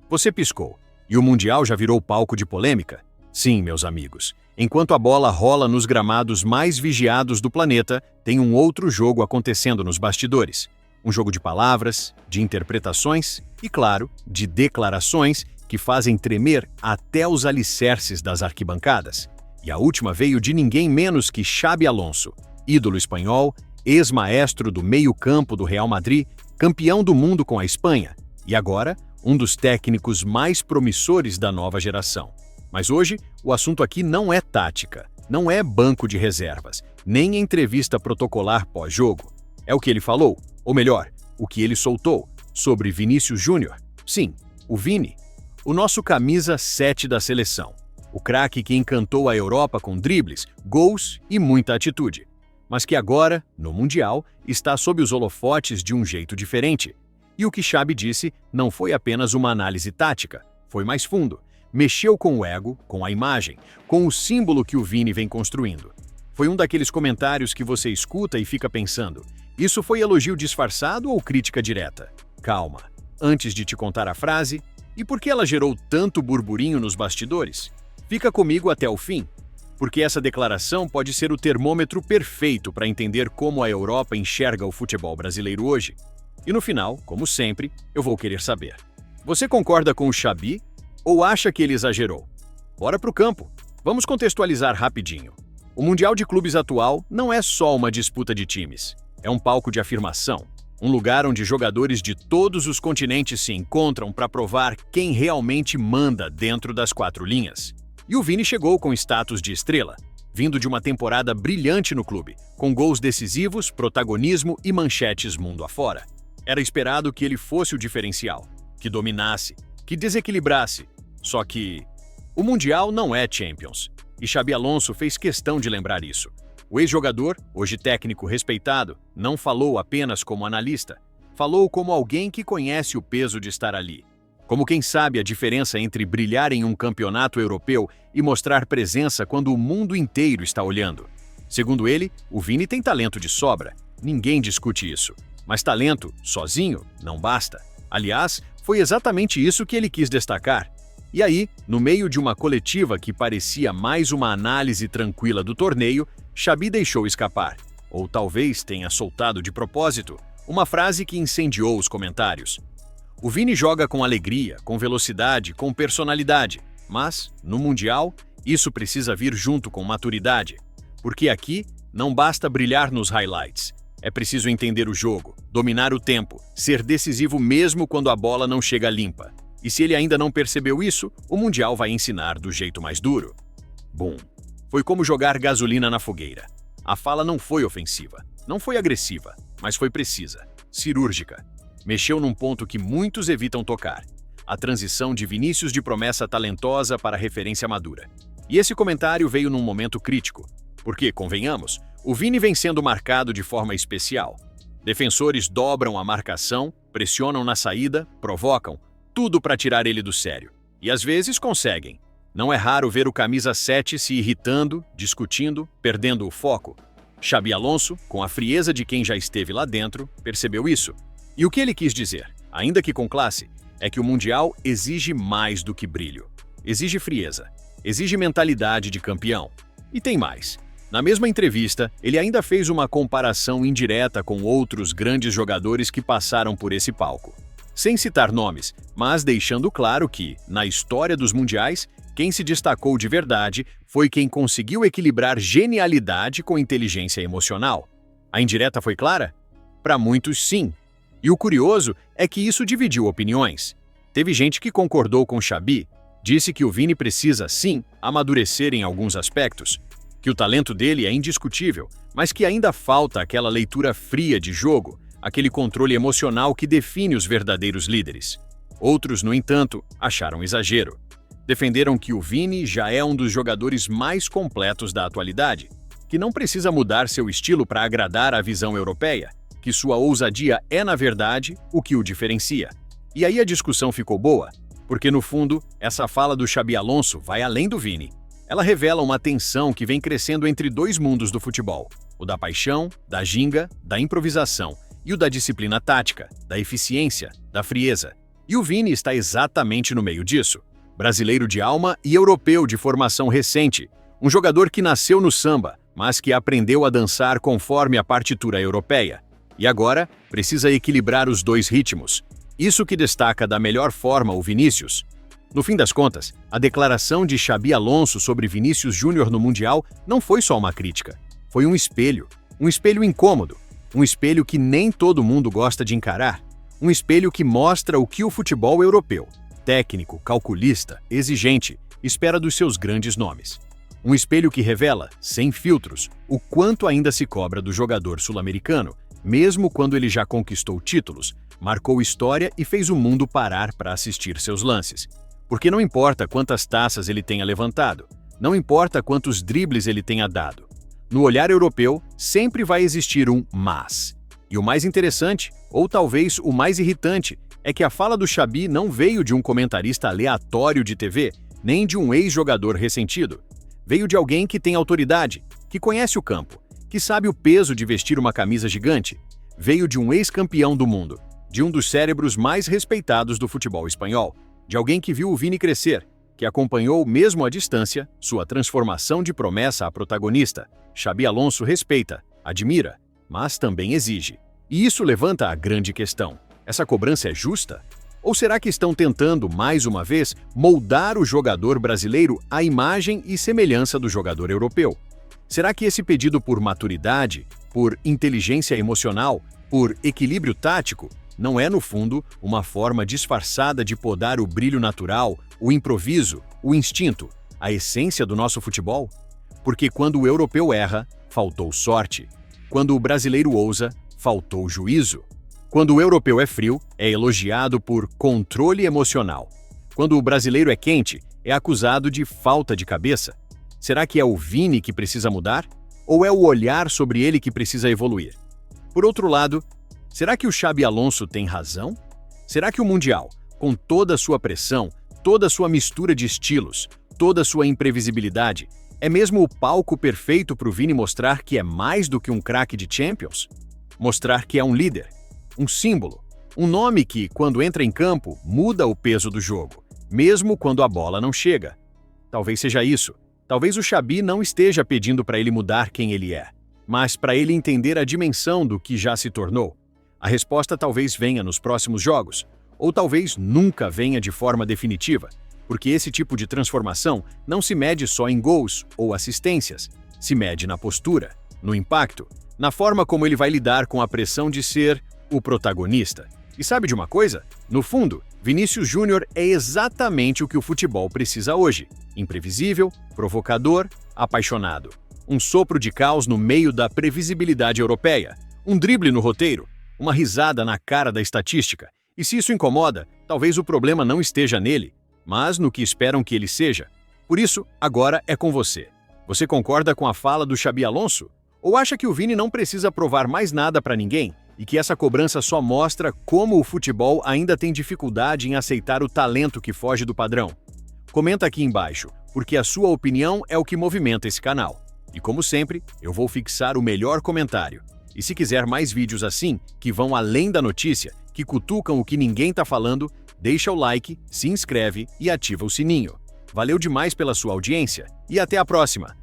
Você piscou. E o Mundial já virou palco de polêmica? Sim, meus amigos. Enquanto a bola rola nos gramados mais vigiados do planeta, tem um outro jogo acontecendo nos bastidores. Um jogo de palavras, de interpretações e, claro, de declarações que fazem tremer até os alicerces das arquibancadas. E a última veio de ninguém menos que Xabi Alonso, ídolo espanhol, ex-maestro do meio-campo do Real Madrid, campeão do mundo com a Espanha e agora um dos técnicos mais promissores da nova geração. Mas hoje, o assunto aqui não é tática, não é banco de reservas, nem entrevista protocolar pós-jogo. É o que ele falou, ou melhor, o que ele soltou, sobre Vinícius Júnior. Sim, o Vini, o nosso camisa 7 da seleção. O craque que encantou a Europa com dribles, gols e muita atitude. Mas que agora, no Mundial, está sob os holofotes de um jeito diferente. E o que Xabi disse não foi apenas uma análise tática, foi mais fundo. Mexeu com o ego, com a imagem, com o símbolo que o Vini vem construindo. Foi um daqueles comentários que você escuta e fica pensando, isso foi elogio disfarçado ou crítica direta? Calma, antes de te contar a frase, e por que ela gerou tanto burburinho nos bastidores? Fica comigo até o fim, porque essa declaração pode ser o termômetro perfeito para entender como a Europa enxerga o futebol brasileiro hoje. E no final, como sempre, eu vou querer saber. Você concorda com o Xabi ou acha que ele exagerou? Bora pro campo. Vamos contextualizar rapidinho. O Mundial de Clubes atual não é só uma disputa de times. É um palco de afirmação. Um lugar onde jogadores de todos os continentes se encontram para provar quem realmente manda dentro das quatro linhas. E o Vini chegou com status de estrela, vindo de uma temporada brilhante no clube, com gols decisivos, protagonismo e manchetes mundo afora. Era esperado que ele fosse o diferencial, que dominasse, que desequilibrasse. Só que o Mundial não é Champions, e Xabi Alonso fez questão de lembrar isso. O ex-jogador, hoje técnico respeitado, não falou apenas como analista, falou como alguém que conhece o peso de estar ali. Como quem sabe a diferença entre brilhar em um campeonato europeu e mostrar presença quando o mundo inteiro está olhando. Segundo ele, o Vini tem talento de sobra, ninguém discute isso. Mas talento, sozinho, não basta. Aliás, foi exatamente isso que ele quis destacar. E aí, no meio de uma coletiva que parecia mais uma análise tranquila do torneio, Xabi deixou escapar, ou talvez tenha soltado de propósito, uma frase que incendiou os comentários. O Vini joga com alegria, com velocidade, com personalidade, mas, no Mundial, isso precisa vir junto com maturidade. Porque aqui, não basta brilhar nos highlights. É preciso entender o jogo, dominar o tempo, ser decisivo mesmo quando a bola não chega limpa. E se ele ainda não percebeu isso, o Mundial vai ensinar do jeito mais duro. Bom, foi como jogar gasolina na fogueira. A fala não foi ofensiva, não foi agressiva, mas foi precisa, cirúrgica. Mexeu num ponto que muitos evitam tocar, a transição de Vinícius de promessa talentosa para referência madura. E esse comentário veio num momento crítico, porque, convenhamos, o Vini vem sendo marcado de forma especial. Defensores dobram a marcação, pressionam na saída, provocam, tudo para tirar ele do sério. E às vezes conseguem. Não é raro ver o camisa 7 se irritando, discutindo, perdendo o foco. Xabi Alonso, com a frieza de quem já esteve lá dentro, percebeu isso. E o que ele quis dizer, ainda que com classe, é que o Mundial exige mais do que brilho. Exige frieza, exige mentalidade de campeão. E tem mais. Na mesma entrevista, ele ainda fez uma comparação indireta com outros grandes jogadores que passaram por esse palco. Sem citar nomes, mas deixando claro que, na história dos mundiais, quem se destacou de verdade foi quem conseguiu equilibrar genialidade com inteligência emocional. A indireta foi clara? Para muitos, sim. E o curioso é que isso dividiu opiniões. Teve gente que concordou com Xabi, disse que o Vini precisa, sim, amadurecer em alguns aspectos, que o talento dele é indiscutível, mas que ainda falta aquela leitura fria de jogo, aquele controle emocional que define os verdadeiros líderes. Outros, no entanto, acharam exagero. Defenderam que o Vini já é um dos jogadores mais completos da atualidade, que não precisa mudar seu estilo para agradar à visão europeia, que sua ousadia é, na verdade, o que o diferencia. E aí a discussão ficou boa, porque no fundo, essa fala do Xabi Alonso vai além do Vini. Ela revela uma tensão que vem crescendo entre dois mundos do futebol, o da paixão, da ginga, da improvisação, e o da disciplina tática, da eficiência, da frieza. E o Vini está exatamente no meio disso. Brasileiro de alma e europeu de formação recente. Um jogador que nasceu no samba, mas que aprendeu a dançar conforme a partitura europeia. E agora precisa equilibrar os dois ritmos. Isso que destaca da melhor forma o Vinícius. No fim das contas, a declaração de Xabi Alonso sobre Vinícius Júnior no Mundial não foi só uma crítica. Foi um espelho incômodo, um espelho que nem todo mundo gosta de encarar, um espelho que mostra o que o futebol europeu, técnico, calculista, exigente, espera dos seus grandes nomes. Um espelho que revela, sem filtros, o quanto ainda se cobra do jogador sul-americano, mesmo quando ele já conquistou títulos, marcou história e fez o mundo parar para assistir seus lances. Porque não importa quantas taças ele tenha levantado, não importa quantos dribles ele tenha dado. No olhar europeu, sempre vai existir um mas. E o mais interessante, ou talvez o mais irritante, é que a fala do Xabi não veio de um comentarista aleatório de TV, nem de um ex-jogador ressentido. Veio de alguém que tem autoridade, que conhece o campo, que sabe o peso de vestir uma camisa gigante. Veio de um ex-campeão do mundo, de um dos cérebros mais respeitados do futebol espanhol, de alguém que viu o Vini crescer, que acompanhou mesmo à distância sua transformação de promessa a protagonista. Xabi Alonso respeita, admira, mas também exige. E isso levanta a grande questão. Essa cobrança é justa? Ou será que estão tentando, mais uma vez, moldar o jogador brasileiro à imagem e semelhança do jogador europeu? Será que esse pedido por maturidade, por inteligência emocional, por equilíbrio tático, não é, no fundo, uma forma disfarçada de podar o brilho natural, o improviso, o instinto, a essência do nosso futebol? Porque quando o europeu erra, faltou sorte. Quando o brasileiro ousa, faltou juízo. Quando o europeu é frio, é elogiado por controle emocional. Quando o brasileiro é quente, é acusado de falta de cabeça. Será que é o Vini que precisa mudar? Ou é o olhar sobre ele que precisa evoluir? Por outro lado, será que o Xabi Alonso tem razão? Será que o Mundial, com toda a sua pressão, toda a sua mistura de estilos, toda a sua imprevisibilidade, é mesmo o palco perfeito para o Vini mostrar que é mais do que um craque de Champions? Mostrar que é um líder, um símbolo, um nome que, quando entra em campo, muda o peso do jogo, mesmo quando a bola não chega. Talvez seja isso. Talvez o Xabi não esteja pedindo para ele mudar quem ele é, mas para ele entender a dimensão do que já se tornou. A resposta talvez venha nos próximos jogos, ou talvez nunca venha de forma definitiva, porque esse tipo de transformação não se mede só em gols ou assistências, se mede na postura, no impacto, na forma como ele vai lidar com a pressão de ser o protagonista. E sabe de uma coisa? No fundo, Vinícius Júnior é exatamente o que o futebol precisa hoje: imprevisível, provocador, apaixonado. Um sopro de caos no meio da previsibilidade europeia, um drible no roteiro, uma risada na cara da estatística. E se isso incomoda, talvez o problema não esteja nele, mas no que esperam que ele seja. Por isso, agora é com você. Você concorda com a fala do Xabi Alonso? Ou acha que o Vini não precisa provar mais nada para ninguém e que essa cobrança só mostra como o futebol ainda tem dificuldade em aceitar o talento que foge do padrão? Comenta aqui embaixo, porque a sua opinião é o que movimenta esse canal. E como sempre, eu vou fixar o melhor comentário. E se quiser mais vídeos assim, que vão além da notícia, que cutucam o que ninguém tá falando, deixa o like, se inscreve e ativa o sininho. Valeu demais pela sua audiência e até a próxima!